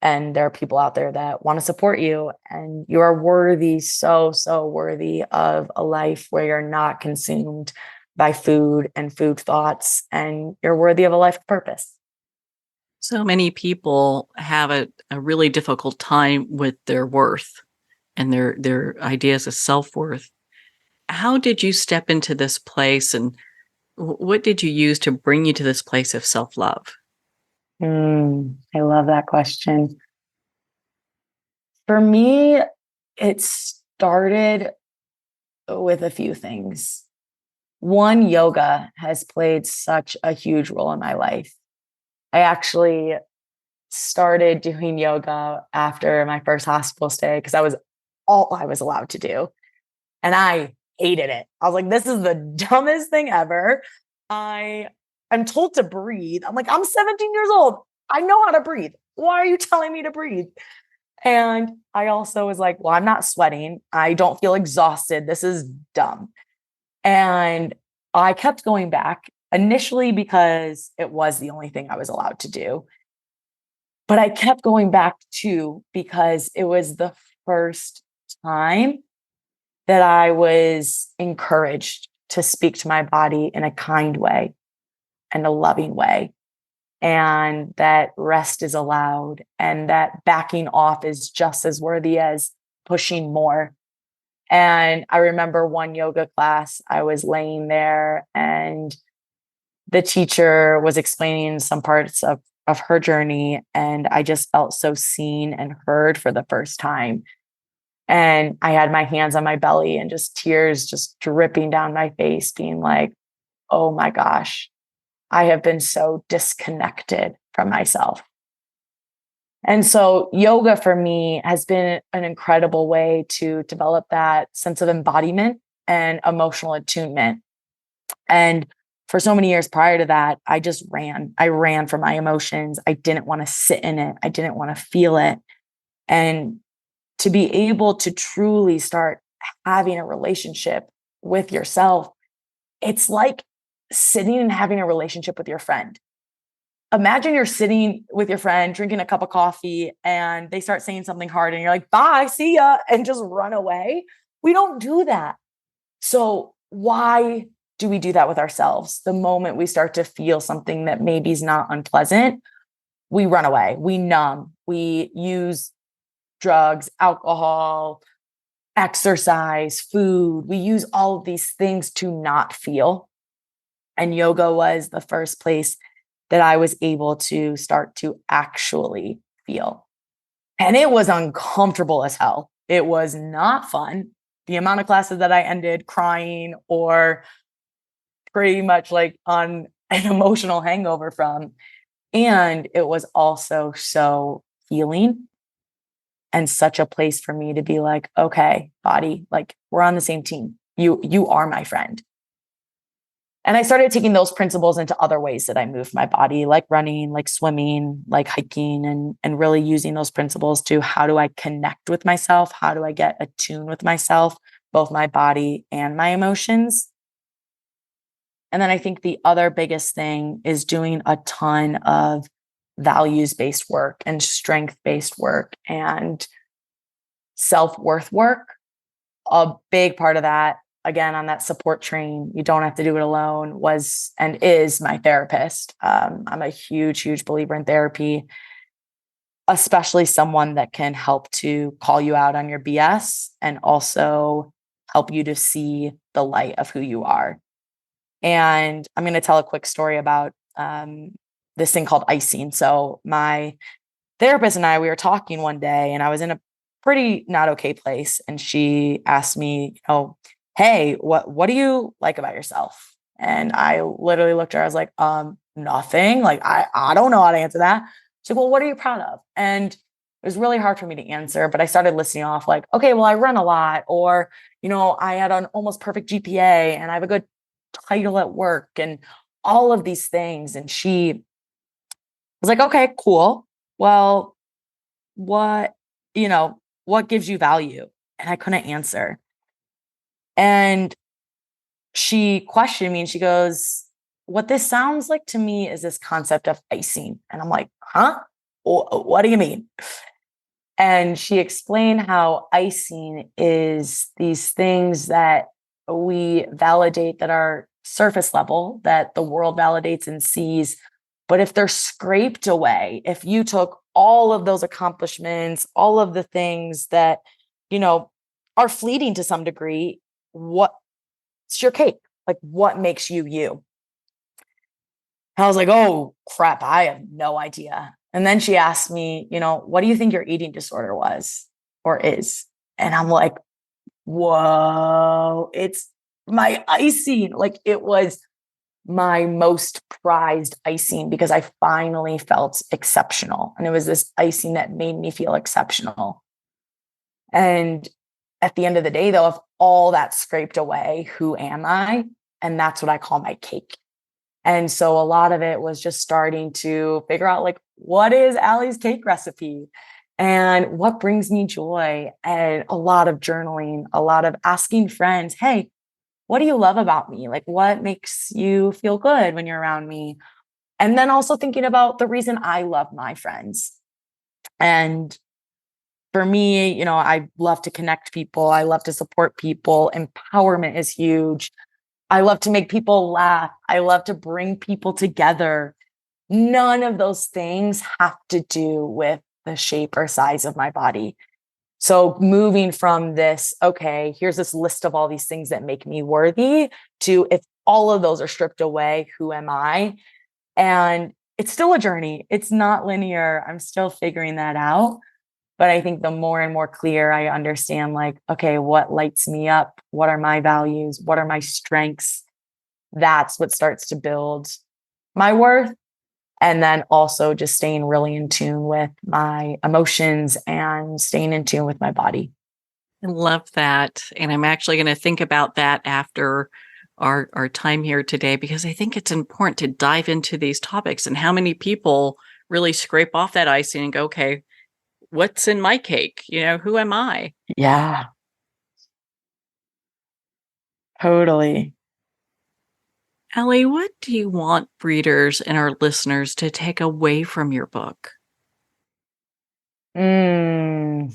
And there are people out there that want to support you, and you are worthy, so, so worthy of a life where you're not consumed by food and food thoughts, and you're worthy of a life of purpose. So many people have a really difficult time with their worth and their ideas of self-worth. How did you step into this place, and what did you use to bring you to this place of self-love? I love that question. For me, it started with a few things. One, yoga has played such a huge role in my life. I actually started doing yoga after my first hospital stay because that was all I was allowed to do. And I hated it. I was like, this is the dumbest thing ever. I'm told to breathe. I'm like, I'm 17 years old. I know how to breathe. Why are you telling me to breathe? And I also was like, well, I'm not sweating. I don't feel exhausted. This is dumb. And I kept going back initially because it was the only thing I was allowed to do. But I kept going back too because it was the first time that I was encouraged to speak to my body in a kind way and a loving way, and that rest is allowed, and that backing off is just as worthy as pushing more. And I remember one yoga class, I was laying there and the teacher was explaining some parts of her journey. And I just felt so seen and heard for the first time. And I had my hands on my belly and just tears just dripping down my face, being like, oh my gosh, I have been so disconnected from myself. And so yoga for me has been an incredible way to develop that sense of embodiment and emotional attunement. And for so many years prior to that, I just ran. I ran from my emotions. I didn't want to sit in it. I didn't want to feel it. And to be able to truly start having a relationship with yourself, it's like sitting and having a relationship with your friend. Imagine you're sitting with your friend, drinking a cup of coffee, and they start saying something hard and you're like, bye, see ya, and just run away. We don't do that. So why do we do that with ourselves? The moment we start to feel something that maybe is not unpleasant, we run away, we numb, we use drugs, alcohol, exercise, food. We use all of these things to not feel. And yoga was the first place that I was able to start to actually feel. And it was uncomfortable as hell. It was not fun. The amount of classes that I ended crying or pretty much like on an emotional hangover from. And it was also so healing and such a place for me to be like, okay, body, like we're on the same team. You are my friend. And I started taking those principles into other ways that I moved my body, like running, like swimming, like hiking, and really using those principles to how do I connect with myself? How do I get attuned with myself, both my body and my emotions? And then I think the other biggest thing is doing a ton of values-based work and strength-based work and self-worth work. A big part of that, again, on that support train, you don't have to do it alone, was and is my therapist. I'm a huge, huge believer in therapy, especially someone that can help to call you out on your BS and also help you to see the light of who you are. And I'm going to tell a quick story about this thing called icing. So my therapist and I, we were talking one day and I was in a pretty not okay place. And she asked me, hey, what do you like about yourself? And I literally looked at her, I was like, nothing. Like, I don't know how to answer that. She's like, well, what are you proud of? And it was really hard for me to answer, but I started listing off like, okay, well, I run a lot, or, I had an almost perfect GPA and I have a good title at work and all of these things. And she was like, okay, cool. Well, what gives you value? And I couldn't answer. And she questioned me and she goes, what this sounds like to me is this concept of icing. And I'm like, huh? What do you mean? And she explained how icing is these things that we validate that are surface level, that the world validates and sees. But if they're scraped away, if you took all of those accomplishments, all of the things that, are fleeting to some degree, what's your cake? Like, what makes you you? And I was like, oh, crap, I have no idea. And then she asked me, what do you think your eating disorder was or is? And I'm like, whoa, it's my icing. Like, it was my most prized icing because I finally felt exceptional. And it was this icing that made me feel exceptional. And at the end of the day, though, if all that scraped away, who am I? And that's what I call my cake. And so a lot of it was just starting to figure out, like, what is Ally's cake recipe? and what brings me joy, and a lot of journaling, a lot of asking friends, hey, what do you love about me? Like, what makes you feel good when you're around me? And then also thinking about the reason I love my friends. And for me, I love to connect people. I love to support people. Empowerment is huge. I love to make people laugh. I love to bring people together. None of those things have to do with the shape or size of my body. So moving from this, okay, here's this list of all these things that make me worthy, to if all of those are stripped away, who am I? And it's still a journey. It's not linear. I'm still figuring that out. But I think the more and more clear I understand, like, okay, what lights me up? What are my values? What are my strengths? That's what starts to build my worth. And then also just staying really in tune with my emotions and staying in tune with my body. I love that. And I'm actually going to think about that after our time here today, because I think it's important to dive into these topics, and how many people really scrape off that icing and go, okay, what's in my cake? Who am I? Yeah, totally. Ally, what do you want readers and our listeners to take away from your book? I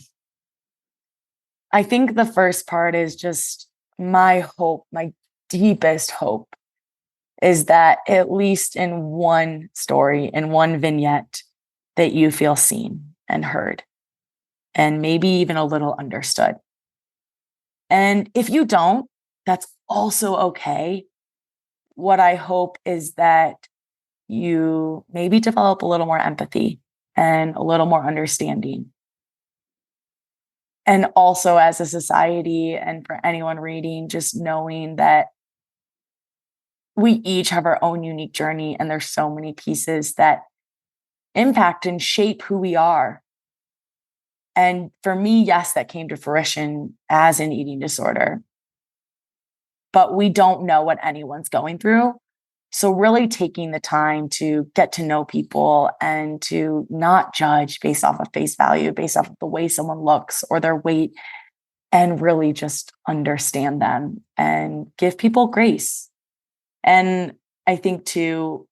think the first part is just my hope, my deepest hope is that at least in one story, in one vignette, that you feel seen and heard, and maybe even a little understood. And if you don't, that's also okay. What I hope is that you maybe develop a little more empathy and a little more understanding. And also, as a society, and for anyone reading, just knowing that we each have our own unique journey, and there's so many pieces that impact and shape who we are. And for me, yes, that came to fruition as an eating disorder, but we don't know what anyone's going through. So really taking the time to get to know people and to not judge based off of face value, based off of the way someone looks or their weight, and really just understand them and give people grace. And I think too,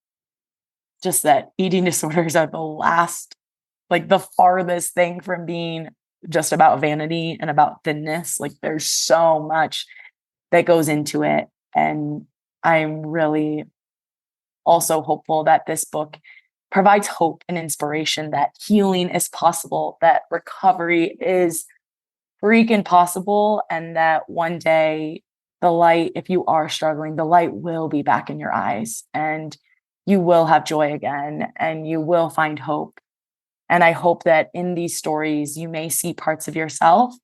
just that eating disorders are the farthest thing from being just about vanity and about thinness. Like, there's so much that goes into it. And I'm really also hopeful that this book provides hope and inspiration that healing is possible, that recovery is freaking possible, and that one day the light, if you are struggling, the light will be back in your eyes, and you will have joy again, and you will find hope. And I hope that in these stories, you may see parts of yourself.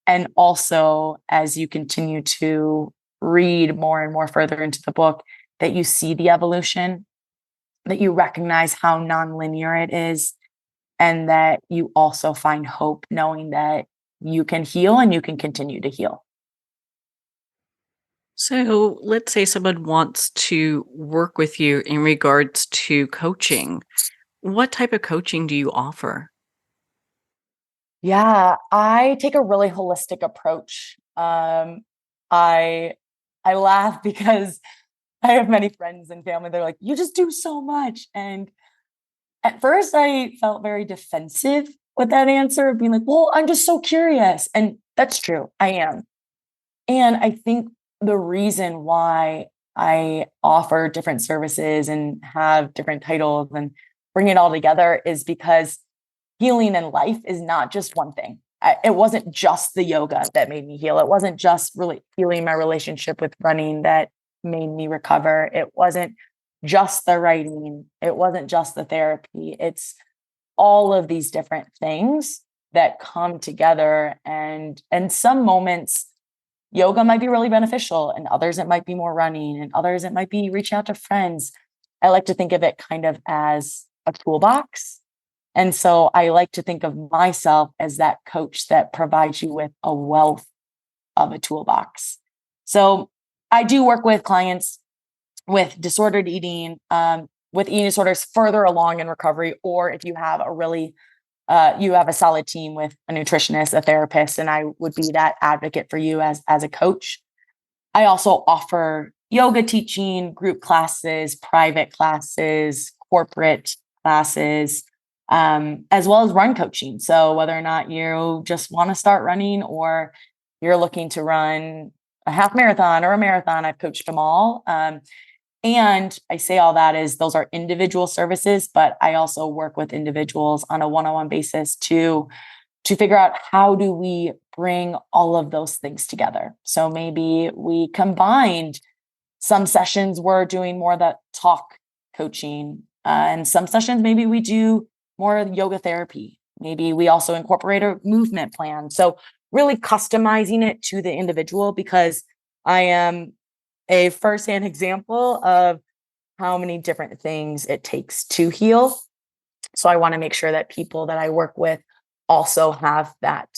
And also, as you continue to read more and more further into the book, that you see the evolution, that you recognize how nonlinear it is, and that you also find hope knowing that you can heal and you can continue to heal. So let's say someone wants to work with you in regards to coaching. What type of coaching do you offer? Yeah, I take a really holistic approach. I I laugh because I have many friends and family. They're like, "You just do so much," and at first, I felt very defensive with that answer of being like, "Well, I'm just so curious," and that's true. I am, and I think the reason why I offer different services and have different titles and bring it all together is because healing in life is not just one thing. It wasn't just the yoga that made me heal. It wasn't just really healing my relationship with running that made me recover. It wasn't just the writing. It wasn't just the therapy. It's all of these different things that come together. And some moments, yoga might be really beneficial, and others it might be more running, and others it might be reaching out to friends. I like to think of it kind of as a toolbox. And so I like to think of myself as that coach that provides you with a wealth of a toolbox. So I do work with clients with disordered eating, with eating disorders further along in recovery, or if you have a really you have a solid team with a nutritionist, a therapist, and I would be that advocate for you as a coach. I also offer yoga teaching, group classes, private classes, corporate classes, as well as run coaching. So whether or not you just want to start running or you're looking to run a half marathon or a marathon, I've coached them all. And I say all that is those are individual services, but I also work with individuals on a one-on-one basis to figure out how do we bring all of those things together. So maybe we combined some sessions, we're doing more of that talk coaching, and some sessions, maybe we do more yoga therapy. Maybe we also incorporate a movement plan. So really customizing it to the individual, because I am a firsthand example of how many different things it takes to heal. So I want to make sure that people that I work with also have that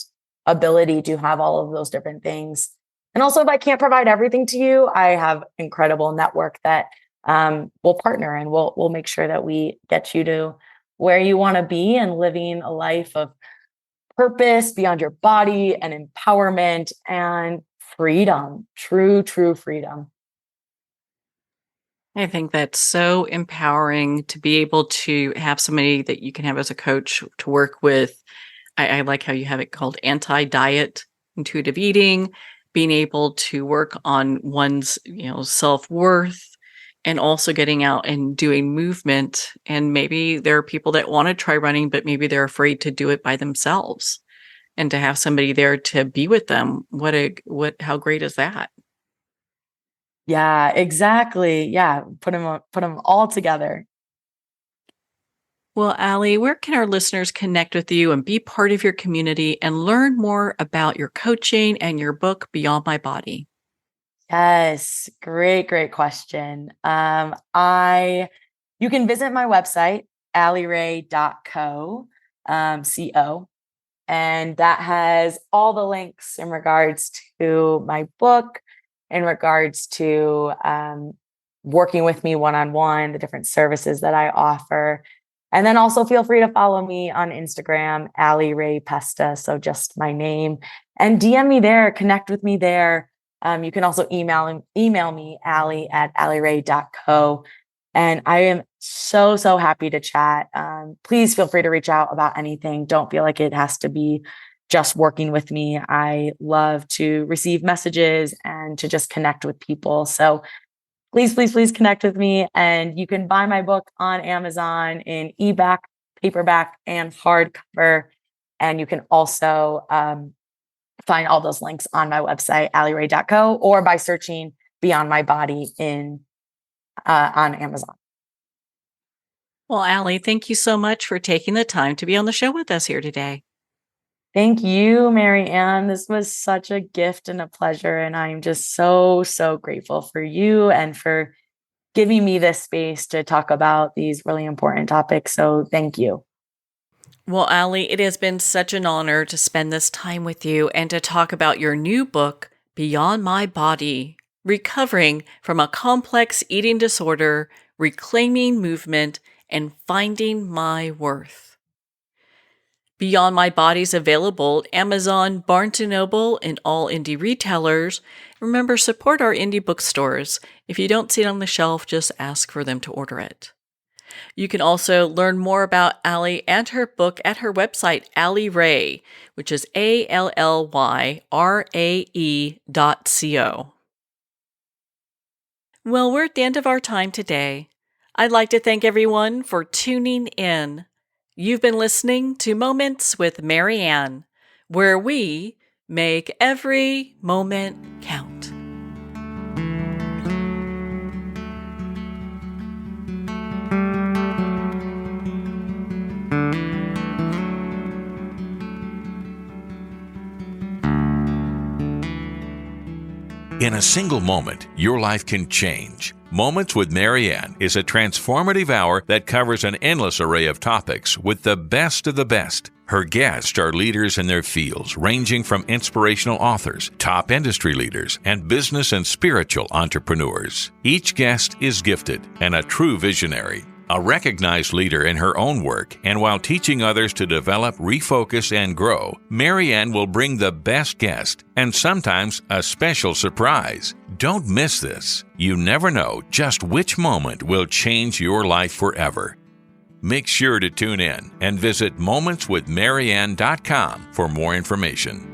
ability to have all of those different things. And also, if I can't provide everything to you, I have incredible network that will partner, and we'll make sure that we get you to where you want to be and living a life of purpose beyond your body and empowerment and freedom, true freedom. I think that's so empowering to be able to have somebody that you can have as a coach to work with. I like how you have it called anti-diet intuitive eating, being able to work on one's, self-worth, and also getting out and doing movement. And maybe there are people that want to try running, but maybe they're afraid to do it by themselves. And to have somebody there to be with them, how great is that? Yeah, exactly. Yeah, put them all together. Well, Ally, where can our listeners connect with you and be part of your community and learn more about your coaching and your book, Beyond My Body? Yes, great question. You can visit my website, allyrae.co, co, and that has all the links in regards to my book, in regards to working with me one-on-one, the different services that I offer. And then also feel free to follow me on Instagram, Ally Rae Pesta. So just my name, and DM me there, connect with me there. You can also email me, ally@allyrae.co. And I am so happy to chat. Please feel free to reach out about anything. Don't feel like it has to be just working with me. I love to receive messages and to just connect with people. So please connect with me. And you can buy my book on Amazon in ebook, paperback, and hardcover. And you can also find all those links on my website, allyrae.co, or by searching Beyond My Body on Amazon. Well, Ally, thank you so much for taking the time to be on the show with us here today. Thank you, Marianne. This was such a gift and a pleasure. And I'm just so grateful for you and for giving me this space to talk about these really important topics. So thank you. Well, Ally, it has been such an honor to spend this time with you and to talk about your new book, Beyond My Body, Recovering from a Complex Eating Disorder, Reclaiming Movement, and Finding My Worth. Beyond My Body is available at Amazon, Barnes & Noble, and all indie retailers. Remember, support our indie bookstores. If you don't see it on the shelf, just ask for them to order it. You can also learn more about Ally and her book at her website, Ally Rae, which is ALLYRAE.co. Well, we're at the end of our time today. I'd like to thank everyone for tuning in. You've been listening to Moments with Marianne, where we make every moment count. In a single moment, your life can change. Moments with Marianne is a transformative hour that covers an endless array of topics with the best of the best. Her guests are leaders in their fields, ranging from inspirational authors, top industry leaders, and business and spiritual entrepreneurs. Each guest is gifted and a true visionary. A recognized leader in her own work, and while teaching others to develop, refocus, and grow, Marianne will bring the best guest and sometimes a special surprise. Don't miss this. You never know just which moment will change your life forever. Make sure to tune in and visit momentswithmarianne.com for more information.